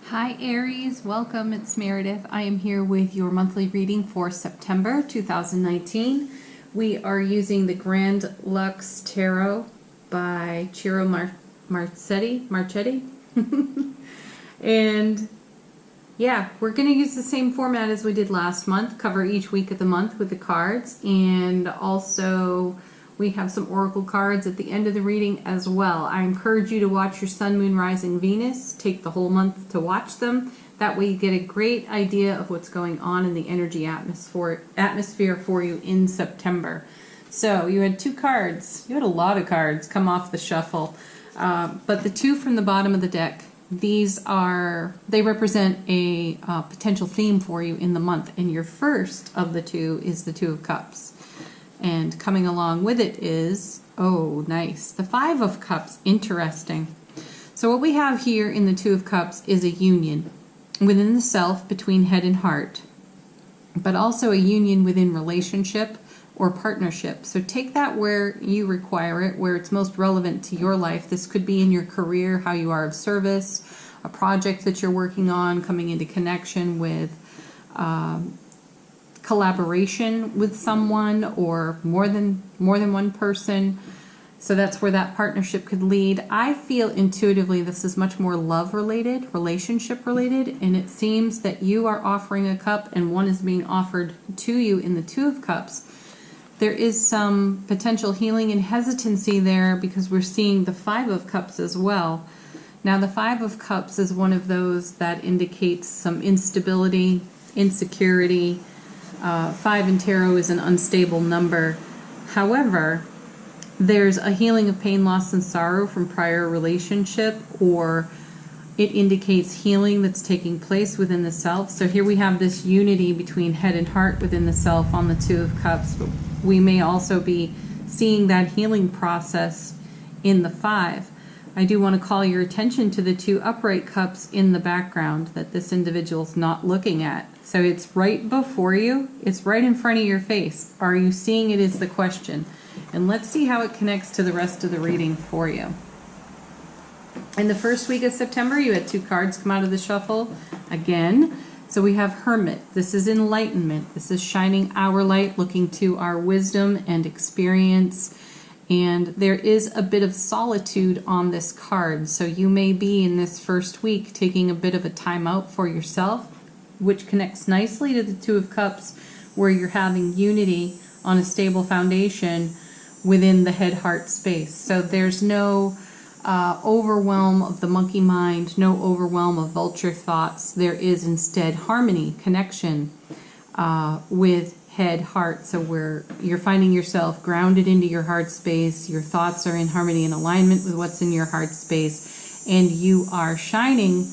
Hi Aries, welcome. It's Meredith. I am here with your monthly reading for September 2019. We are using the Grand Lux Tarot by Ciro Marchetti. And yeah, we're going to use the same format as we did last month, cover each week of the month with the cards, and also we have some oracle cards at the end of the reading as well. I encourage you to watch your Sun, Moon, Rising, Venus. Take the whole month to watch them. That way you get a great idea of what's going on in the energy atmosphere for you in September. So you had two cards. You had a lot of cards come off the shuffle. But the two from the bottom of the deck, they represent a potential theme for you in the month. And your first of the two is the Two of Cups. And coming along with it is, oh, nice, the Five of Cups. Interesting. So what we have here in the Two of Cups is a union within the self between head and heart, but also a union within relationship or partnership. So take that where you require it, where it's most relevant to your life. This could be in your career, how you are of service, a project that you're working on, coming into connection with collaboration with someone or more than one person. So that's where that partnership could lead. I feel intuitively this is much more love related, relationship related, and it seems that you are offering a cup and one is being offered to you in the Two of Cups. There is some potential healing and hesitancy there because we're seeing the Five of Cups as well. Now the Five of Cups is one of those that indicates some instability, insecurity. Five in tarot is an unstable number. However, there's a healing of pain, loss, and sorrow from prior relationship, or it indicates healing that's taking place within the self. So here we have this unity between head and heart within the self on the Two of Cups, but we may also be seeing that healing process in the Five. I do want to call your attention to the two upright cups in the background that this individual's not looking at. So it's right before you. It's right in front of your face. Are you seeing it is the question. And let's see how it connects to the rest of the reading for you. In the first week of September, you had two cards come out of the shuffle again. So we have Hermit. This is enlightenment. This is shining our light, looking to our wisdom and experience. And there is a bit of solitude on this card. So you may be in this first week taking a bit of a time out for yourself, which connects nicely to the Two of Cups, where you're having unity on a stable foundation within the head-heart space. So there's no overwhelm of the monkey mind, no overwhelm of vulture thoughts. There is instead harmony, connection with head, heart. So where you're finding yourself grounded into your heart space, your thoughts are in harmony and alignment with what's in your heart space, and you are shining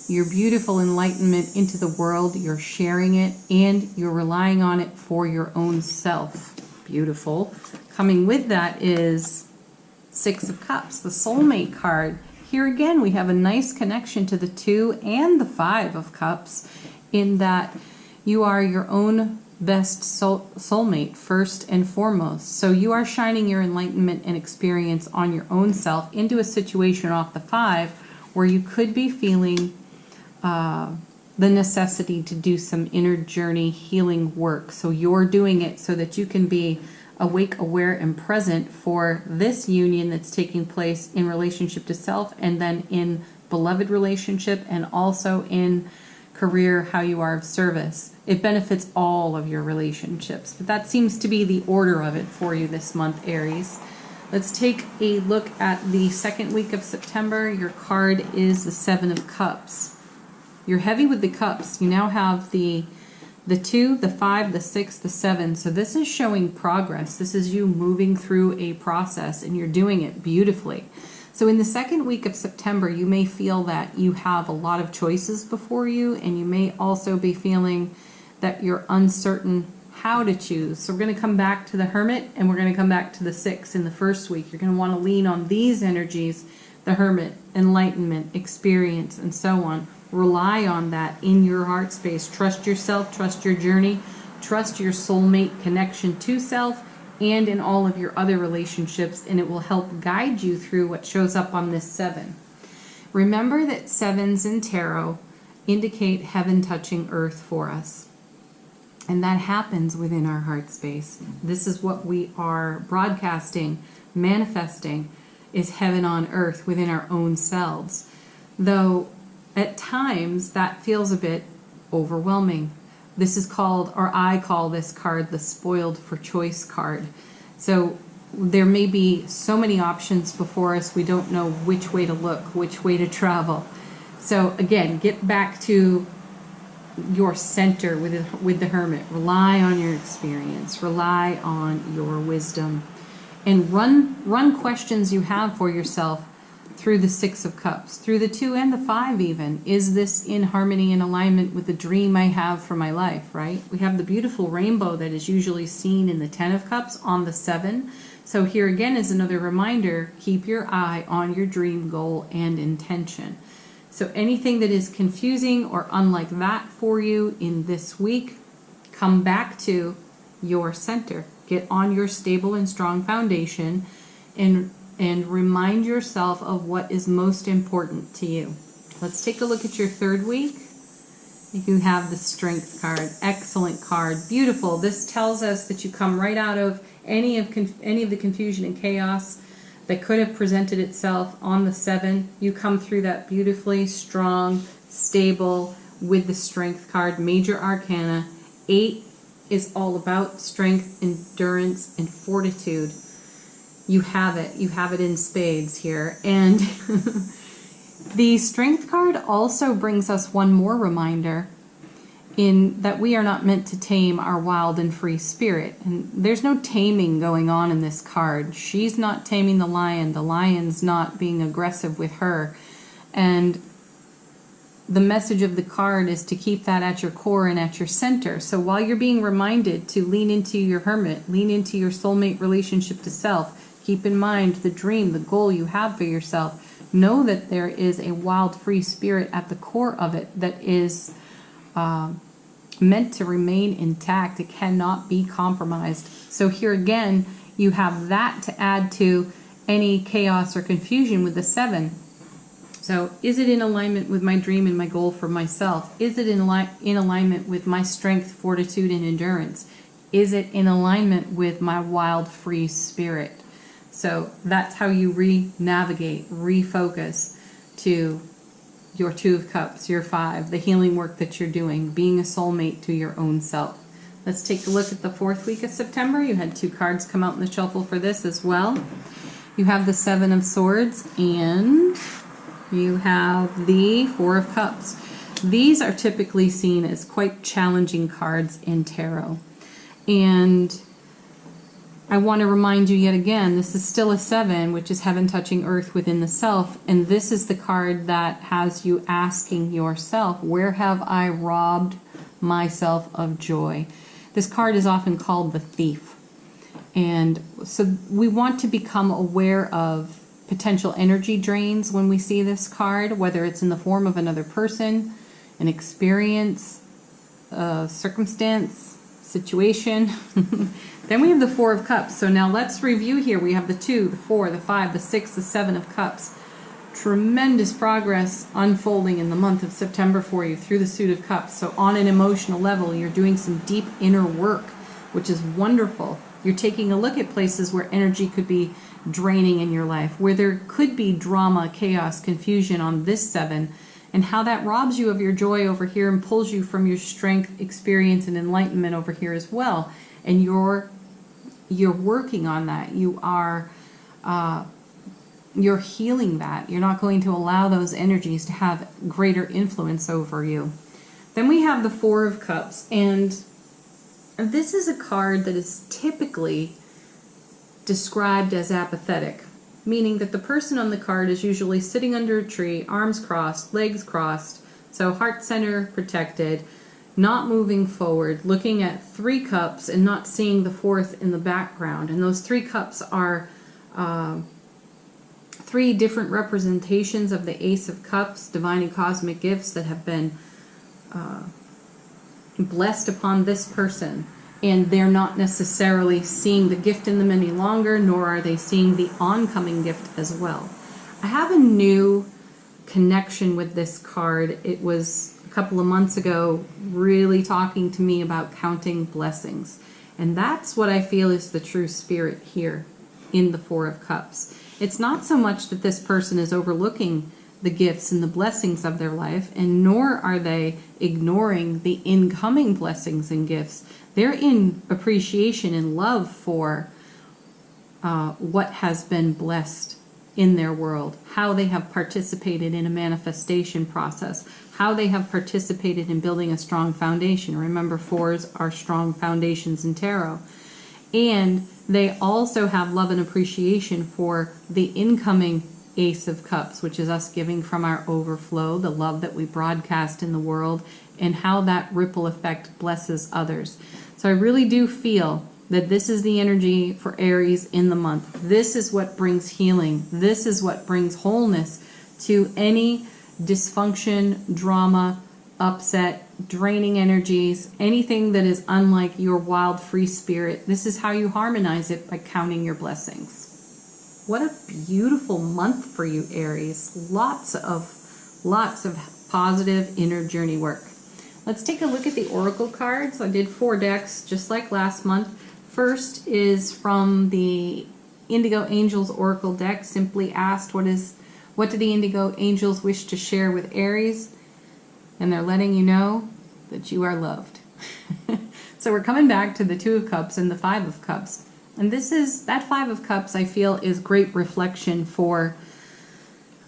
your beautiful enlightenment into the world. You're sharing it and you're relying on it for your own self. Beautiful. Coming with that is Six of Cups, the soulmate card. Here again we have a nice connection to the Two and the Five of Cups, in that you are your own best soulmate first and foremost. So you are shining your enlightenment and experience on your own self into a situation off the Five where you could be feeling the necessity to do some inner journey healing work. So you're doing it so that you can be awake, aware, and present for this union that's taking place in relationship to self, and then in beloved relationship, and also in career, how you are of service. It benefits all of your relationships, but that seems to be the order of it for you this month, Aries. Let's take a look at the second week of September. Your card is the Seven of Cups. You're heavy with the cups. You now have the Two, the Five, the Six, the Seven. So this is showing progress. This is you moving through a process, and you're doing it beautifully. So in the second week of September, you may feel that you have a lot of choices before you, and you may also be feeling that you're uncertain how to choose. So we're going to come back to the Hermit, and we're going to come back to the Six in the first week. You're going to want to lean on these energies, the Hermit, enlightenment, experience, and so on. Rely on that in your heart space. Trust yourself, trust your journey, trust your soulmate connection to self, and in all of your other relationships, and it will help guide you through what shows up on this Seven. Remember that sevens in tarot indicate heaven touching earth for us. And that happens within our heart space. This is what we are broadcasting, manifesting, is heaven on earth within our own selves. Though at times that feels a bit overwhelming. This is called, or I call this card, the spoiled for choice card. So there may be so many options before us, we don't know which way to look, which way to travel. So again, get back to your center with the Hermit. Rely on your experience, rely on your wisdom, and run questions you have for yourself through the Six of Cups, through the 2 and the 5 even. Is this in harmony and alignment with the dream I have for my life, right? We have the beautiful rainbow that is usually seen in the 10 of Cups on the 7. So here again is another reminder, keep your eye on your dream goal and intention. So anything that is confusing or unlike that for you in this week, come back to your center. Get on your stable and strong foundation and remind yourself of what is most important to you. Let's take a look at your 3rd week. You have the Strength card. Excellent card. Beautiful. This tells us that you come right out of any of the confusion and chaos that could have presented itself on the 7. You come through that beautifully strong, stable with the Strength card. Major Arcana. 8 is all about strength, endurance, and fortitude. You have it. You have it in spades here. And the Strength card also brings us one more reminder in that we are not meant to tame our wild and free spirit. And there's no taming going on in this card. She's not taming the lion's not being aggressive with her. And the message of the card is to keep that at your core and at your center. So while you're being reminded to lean into your Hermit, lean into your soulmate relationship to self, keep in mind the dream, the goal you have for yourself. Know that there is a wild, free spirit at the core of it that is meant to remain intact. It cannot be compromised. So here again, you have that to add to any chaos or confusion with the 7. So is it in alignment with my dream and my goal for myself? Is it in alignment with my strength, fortitude, and endurance? Is it in alignment with my wild, free spirit? So that's how you re-navigate, refocus to your 2 of Cups, your 5, the healing work that you're doing, being a soulmate to your own self. Let's take a look at the 4th week of September. You had 2 cards come out in the shuffle for this as well. You have the 7 of Swords and you have the 4 of Cups. These are typically seen as quite challenging cards in tarot. And I want to remind you yet again, this is still a 7, which is heaven touching earth within the self. And this is the card that has you asking yourself, where have I robbed myself of joy? This card is often called the thief. And so we want to become aware of potential energy drains when we see this card, whether it's in the form of another person, an experience, a circumstance, situation. Then we have the 4 of Cups. So now let's review here. We have the 2, the 4, the 5, the 6, the 7 of Cups. Tremendous progress unfolding in the month of September for you through the Suit of Cups. So on an emotional level, you're doing some deep inner work, which is wonderful. You're taking a look at places where energy could be draining in your life, where there could be drama, chaos, confusion on this 7, and how that robs you of your joy over here and pulls you from your strength, experience, and enlightenment over here as well. And you're working on that. You're healing that. You're not going to allow those energies to have greater influence over you. Then we have the 4 of Cups, and this is a card that is typically described as apathetic, meaning that the person on the card is usually sitting under a tree, arms crossed, legs crossed, so heart center protected, not moving forward, looking at 3 cups and not seeing the 4th in the background. And those 3 cups are 3 different representations of the Ace of Cups, divine and cosmic gifts that have been blessed upon this person. And they're not necessarily seeing the gift in them any longer, nor are they seeing the oncoming gift as well. I have a new connection with this card. It was a couple of months ago really talking to me about counting blessings. And that's what I feel is the true spirit here in the Four of Cups. It's not so much that this person is overlooking the gifts and the blessings of their life, and nor are they ignoring the incoming blessings and gifts. They're in appreciation and love for what has been blessed in their world, how they have participated in a manifestation process, how they have participated in building a strong foundation. Remember, fours are strong foundations in tarot. And they also have love and appreciation for the incoming Ace of Cups, which is us giving from our overflow, the love that we broadcast in the world, and how that ripple effect blesses others. So I really do feel that this is the energy for Aries in the month. This is what brings healing. This is what brings wholeness to any dysfunction, drama, upset, draining energies, anything that is unlike your wild, free spirit. This is how you harmonize it, by counting your blessings. What a beautiful month for you, Aries. Lots of positive inner journey work. Let's take a look at the oracle cards. I did 4 decks just like last month. First is from the Indigo Angels Oracle deck. Simply asked, what do the Indigo Angels wish to share with Aries? And they're letting you know that you are loved. So we're coming back to the Two of Cups and the Five of Cups. And that Five of Cups, I feel, is great reflection for,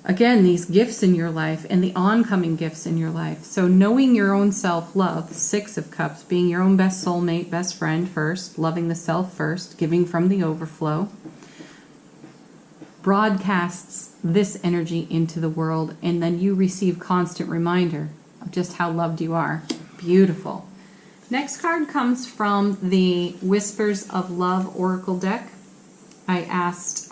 again, these gifts in your life and the oncoming gifts in your life. So knowing your own self-love, Six of Cups, being your own best soulmate, best friend first, loving the self first, giving from the overflow, broadcasts this energy into the world, and then you receive constant reminder of just how loved you are. Beautiful. Next card comes from the Whispers of Love Oracle deck. I asked,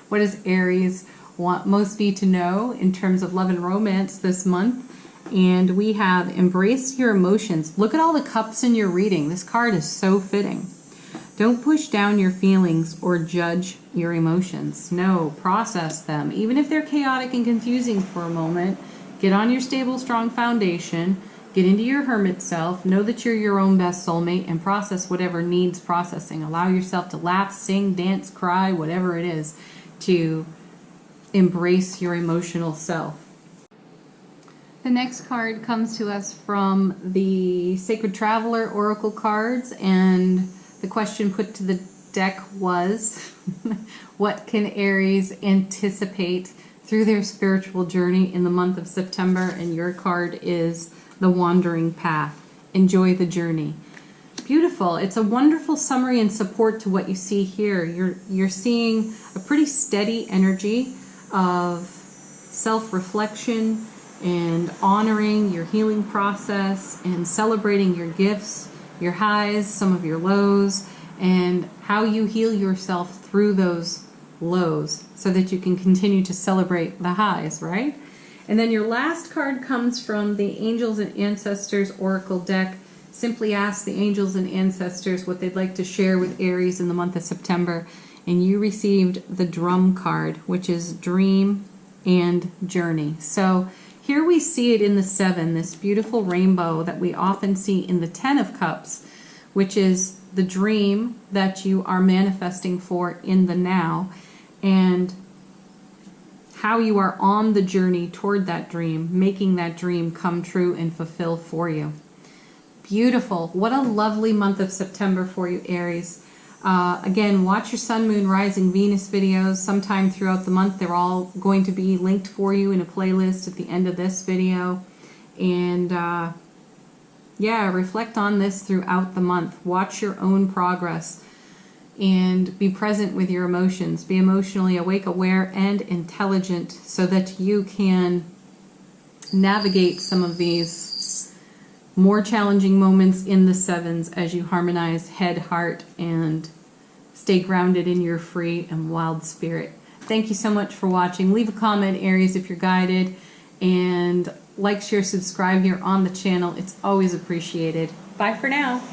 what does Aries want most be to know in terms of love and romance this month? And we have embraced your emotions. Look at all the cups in your reading. This card is so fitting. Don't push down your feelings or judge your emotions. No, process them. Even if they're chaotic and confusing for a moment, get on your stable, strong foundation. Get into your hermit self. Know that you're your own best soulmate and process whatever needs processing. Allow yourself to laugh, sing, dance, cry, whatever it is, to embrace your emotional self. The next card comes to us from the Sacred Traveler Oracle cards, and the question put to the deck was, what can Aries anticipate through their spiritual journey in the month of September? And your card is the Wandering Path. Enjoy the journey. Beautiful. It's a wonderful summary and support to what you see here. You're seeing a pretty steady energy of self-reflection and honoring your healing process and celebrating your gifts, your highs, some of your lows, and how you heal yourself through those lows so that you can continue to celebrate the highs, right? And then your last card comes from the Angels and Ancestors Oracle deck. Simply ask the angels and ancestors what they'd like to share with Aries in the month of September. And you received the Drum card, which is Dream and Journey. So here we see it in the 7, this beautiful rainbow that we often see in the 10 of Cups, which is the dream that you are manifesting for in the now, and how you are on the journey toward that dream, making that dream come true and fulfill for you. Beautiful. What a lovely month of September for you, Aries. Again, watch your Sun, Moon, Rising, Venus videos sometime throughout the month. They're all going to be linked for you in a playlist at the end of this video. And yeah, reflect on this throughout the month. Watch your own progress and be present with your emotions. Be emotionally awake, aware, and intelligent so that you can navigate some of these more challenging moments in the 7s as you harmonize head, heart, and stay grounded in your free and wild spirit. Thank you so much for watching. Leave a comment, Aries, if you're guided, and like, share, subscribe here on the channel. It's always appreciated. Bye for now.